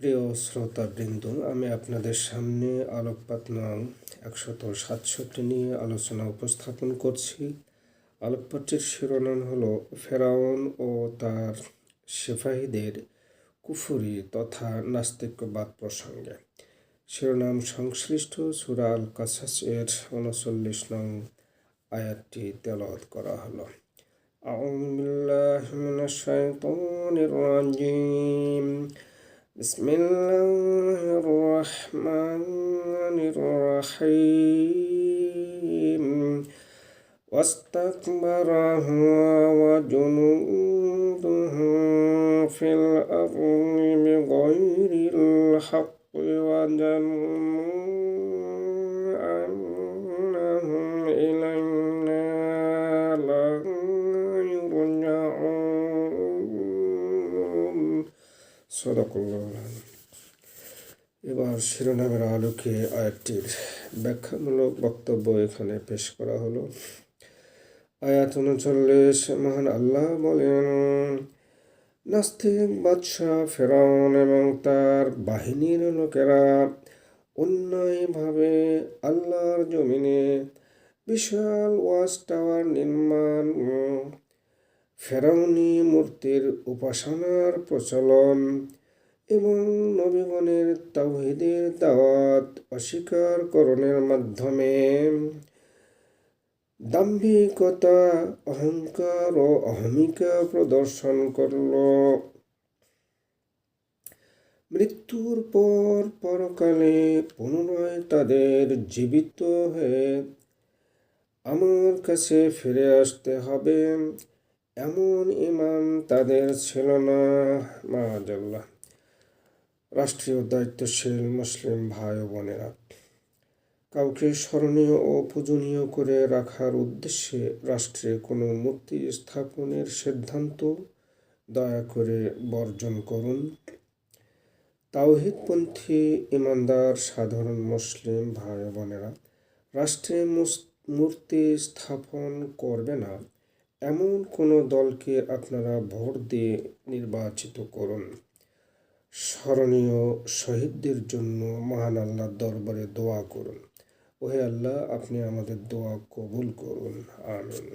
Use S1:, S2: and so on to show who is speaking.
S1: প্রিয় শ্রোতাবৃন্দ, আমি আপনাদের সামনে আলোকপাত নং 167 নিয়ে আলোচনা উপস্থাপন করছি। আলোকপাতটির শিরোনাম হলো ফেরাউন ও তার সিপাহীদের কুফরি তথা নাস্তিক্যবাদ প্রসঙ্গে। শিরোনাম সংশ্লিষ্ট সূরা আল কাসাস এর 39 নং আয়াতটি তেলাওয়াত করা হলো। আউযু বিল্লাহি মিনাশ শাইতানির রাজিম। বিসমিল্লাহির রহমানির রহিম। ওয়াস্তাকবারা হুয়া ওয়া জুনুদুহু ফিল আরদি বিগাইরিল হাক্কি ওয়া জান্নু আন্নাহুম ইলাইনা লা ইউরজাউন। সাদাকাল্লাহুল আযীম। এবার শিরোনামের আলোকে আয়াতটির ব্যাখ্যামূলক বক্তব্য এখানে পেশ করা হলো। আয়াত 39, মহান আল্লাহ বলেন, নাস্তিক বাদশাহ ফেরাউন এবং তার বাহিনীর লোকেরা অন্যায়ভাবে আল্লাহর জমিনে বিশাল ওয়াচ টাওয়ার নির্মাণ, ফেরাউনি মূর্তির উপাসনার প্রচলন এবং নবীগণের তাওহীদের দাওয়াত অস্বীকারকরণের মাধ্যমে দাম্ভিকতা, অহংকার ও অহমিকা প্রদর্শন করল। মৃত্যুর পর পরকালে পুনরায় তাদের জীবিত হয়ে আমার কাছে ফিরে আসতে হবে এমন ঈমান তাদের ছিল না। মাআযাল্লাহ। রাষ্ট্রীয় দায়িত্বশীল মুসলিম ভাই ও বোনেরা, কাউকে স্মরণীয় ও পূজনীয় করে রাখার উদ্দেশ্যে রাষ্ট্রে কোনো মূর্তি স্থাপনের সিদ্ধান্ত দয়া করে বর্জন করুন। তাওহীদপন্থী ঈমানদার সাধারণ মুসলিম ভাই ও বোনেরা, রাষ্ট্রে মূর্তি স্থাপন করবে না এমন কোনো দলকে আপনারা ভোট দিয়ে নির্বাচিত করুন। স্মরণীয় শহীদদের জন্য মহান আল্লাহর দরবারে দোয়া করুন। ওহে আল্লাহ, আপনি আমাদের দোয়া কবুল করুন। আমিন।